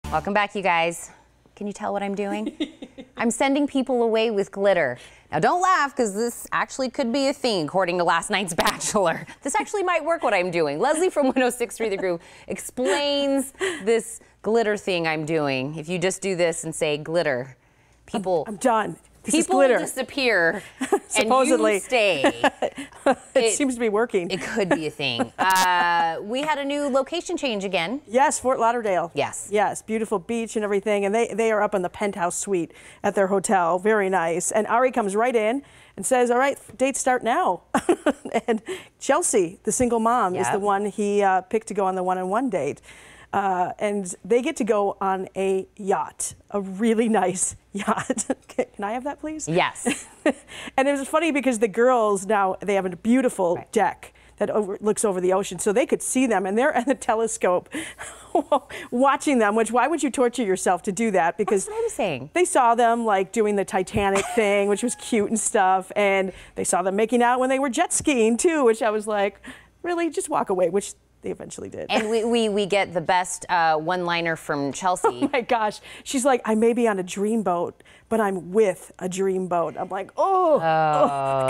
Welcome back, you guys. Can you tell what I'm doing? I'm sending people away with glitter. Now don't laugh, because this actually could be a thing according to last night's Bachelor. This actually might work, what I'm doing. Leslie from 106.3 The Groove explains this glitter thing I'm doing. If you just do this and say glitter, people... I'm done. People will disappear supposedly. And you stay. It seems to be working. It could be a thing. We had a new location change again. Yes, Fort Lauderdale. Yes. Yes, beautiful beach and everything. And they are up in the penthouse suite at their hotel. Very nice. And Arie comes right in and says, all right, dates start now. And Chelsea, the single mom, is the one he picked to go on the one-on-one date. And they get to go on a yacht, a really nice yacht. Can I have that, please? Yes. And it was funny because the girls now, they have a beautiful deck that looks over the ocean, so they could see them, and they're at the telescope watching them, which why would you torture yourself to do that? Because that's what I'm saying. They saw them like doing the Titanic thing, which was cute and stuff, and they saw them making out when they were jet skiing too, which I was like, really, just walk away, which they eventually did. And we get the best one-liner from Chelsea. Oh my gosh. She's like, I may be on a dreamboat, but I'm with a dreamboat. I'm like, oh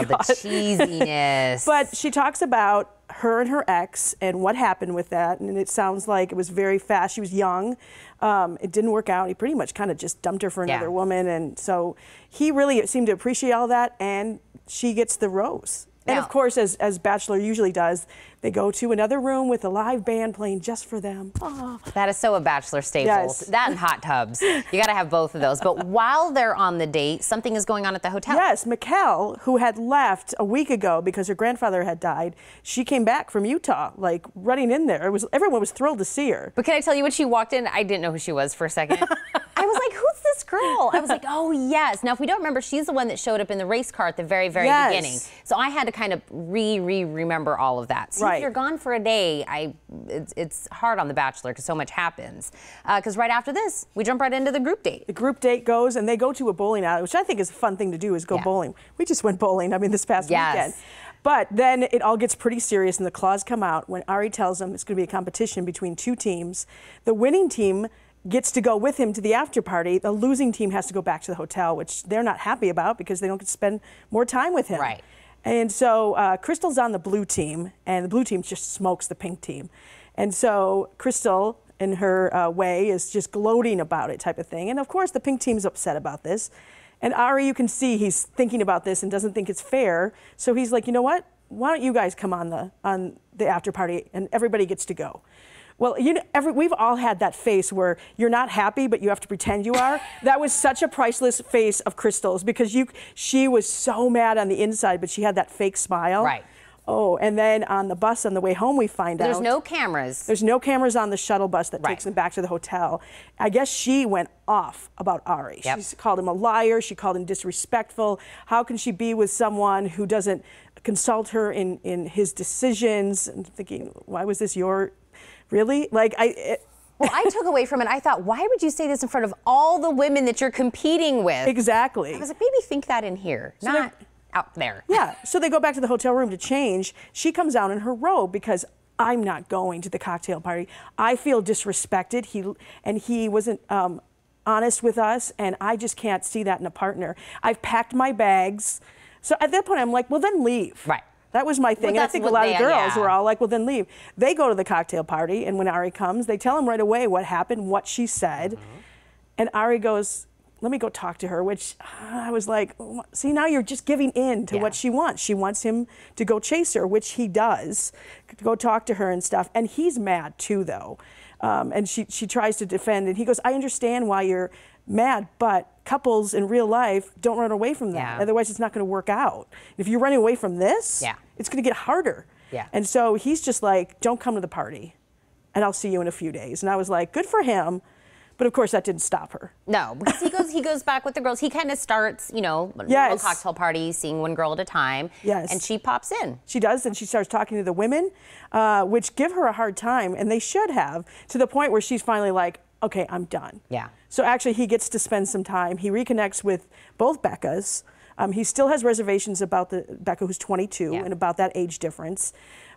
the cheesiness. But she talks about her and her ex and what happened with that. And it sounds like it was very fast. She was young. It didn't work out. He pretty much kind of just dumped her for another woman. And so he really seemed to appreciate all that. And she gets the rose. And of course, as Bachelor usually does, they go to another room with a live band playing just for them. Oh. That is so a Bachelor staple. Yes. That and hot tubs. You got to have both of those. But while they're on the date, something is going on at the hotel. Yes, Mikkel, who had left a week ago because her grandfather had died, she came back from Utah, like running in there. Everyone was thrilled to see her. But can I tell you, when she walked in, I didn't know who she was for a second. I was like, who's this girl? I was like, oh, yes. Now, if we don't remember, she's the one that showed up in the race car at the very, very beginning. So I had to kind of remember all of that. See, if you're gone for a day, it's hard on The Bachelor because so much happens. Because right after this, we jump right into the group date. The group date goes, and they go to a bowling alley, which I think is a fun thing to do, is go bowling. We just went bowling, I mean, this past weekend. But then it all gets pretty serious, and the claws come out when Arie tells them it's going to be a competition between two teams. The winning team gets to go with him to the after party. The losing team has to go back to the hotel, which they're not happy about because they don't get to spend more time with him. Right. And so Krystal's on the blue team, and the blue team just smokes the pink team. And so Krystal, in her way, is just gloating about it type of thing. And of course, the pink team's upset about this. And Arie, you can see he's thinking about this and doesn't think it's fair. So he's like, you know what? Why don't you guys come on the after party, and everybody gets to go. Well, you know, we've all had that face where you're not happy, but you have to pretend you are. That was such a priceless face of Krystal's, because she was so mad on the inside, but she had that fake smile. Right. Oh, and then on the bus on the way home, we find out. There's no cameras. There's no cameras on the shuttle bus that takes them back to the hotel. I guess she went off about Arie. She called him a liar. She called him disrespectful. How can she be with someone who doesn't consult her in his decisions? And thinking, why was this your... Really? Like, well, I took away from it, I thought, why would you say this in front of all the women that you're competing with? Exactly. I was like, maybe think that in here, so not out there. Yeah, so they go back to the hotel room to change. She comes out in her robe because I'm not going to the cocktail party. I feel disrespected. He wasn't honest with us, and I just can't see that in a partner. I've packed my bags. So at that point, I'm like, well, then leave. Right. That was my thing. Well, and I think a lot of girls were all like, well, then leave. They go to the cocktail party, and when Arie comes, they tell him right away what happened, what she said. And Arie goes, let me go talk to her, which I was like, see, now you're just giving in to what she wants. She wants him to go chase her, which he does, to go talk to her and stuff. And he's mad too, though. And she tries to defend, and he goes, I understand why you're mad, but couples in real life don't run away from that. Otherwise, it's not going to work out. If you're running away from this, it's going to get harder. And so he's just like, don't come to the party, and I'll see you in a few days. And I was like, good for him. But of course, that didn't stop her. No, because he goes back with the girls. He kind of starts, you know, a little cocktail party, seeing one girl at a time. And she pops in. She does, and she starts talking to the women, which give her a hard time, and they should have, to the point where she's finally like, okay, I'm done. So actually, he gets to spend some time. He reconnects with both Beccas. He still has reservations about Becca, who's 22, and about that age difference.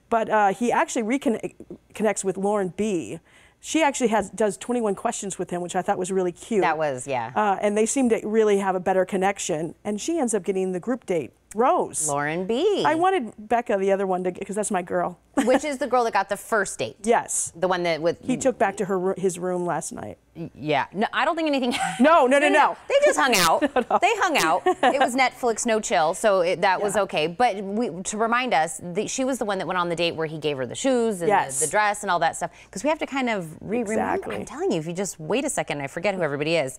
But he actually reconnects with Lauren B., She actually does 21 questions with him, which I thought was really cute. That was, yeah. And they seem to really have a better connection. And she ends up getting the group date. Rose. Lauren B. I wanted Becca, the other one, because that's my girl. Which is the girl that got the first date. Yes. The one that he took back to his room last night. Yeah. No, I don't think anything. No. They just hung out. No. They hung out. It was Netflix, no chill, so that was okay. But to remind us, she was the one that went on the date where he gave her the shoes and the dress and all that stuff. Because we have to kind of remember. Exactly. I'm telling you, if you just wait a second, I forget who everybody is.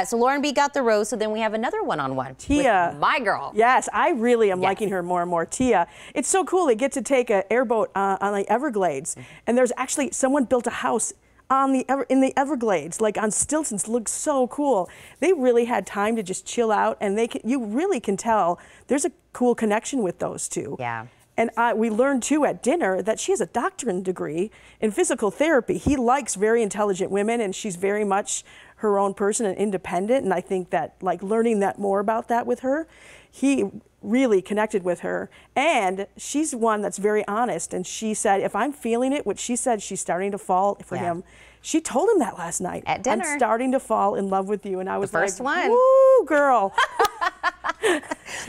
So Lauren B got the rose. So then we have another one-on-one. Tia, with my girl. Yes, I really am liking her more and more. Tia, it's so cool. They get to take an airboat on the Everglades, and there's actually someone built a house in the Everglades, like on stilts, and looks so cool. They really had time to just chill out, and you really can tell there's a cool connection with those two. Yeah. And we learned too at dinner that she has a doctorate degree in physical therapy. He likes very intelligent women, and she's very much her own person and independent. And I think that, like, learning that more about that with her, he really connected with her. And she's one that's very honest. And she said, if I'm feeling it, which she said she's starting to fall for him. She told him that last night. At dinner. I'm starting to fall in love with you. And I was the first like, one. Woo, girl.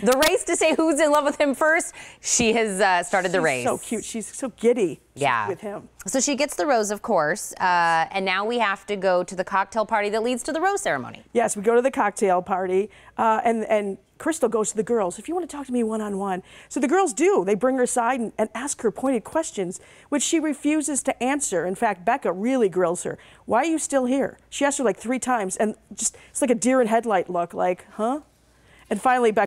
The race to say who's in love with him first, she has started the race. She's so cute. She's so giddy with him. So she gets the rose, of course, and now we have to go to the cocktail party that leads to the rose ceremony. Yes, we go to the cocktail party, and Krystal goes to the girls. If you want to talk to me one-on-one. So the girls do. They bring her aside and ask her pointed questions, which she refuses to answer. In fact, Becca really grills her. Why are you still here? She asked her like 3 times, and just it's like a deer in headlight look, like, huh? And finally, Becca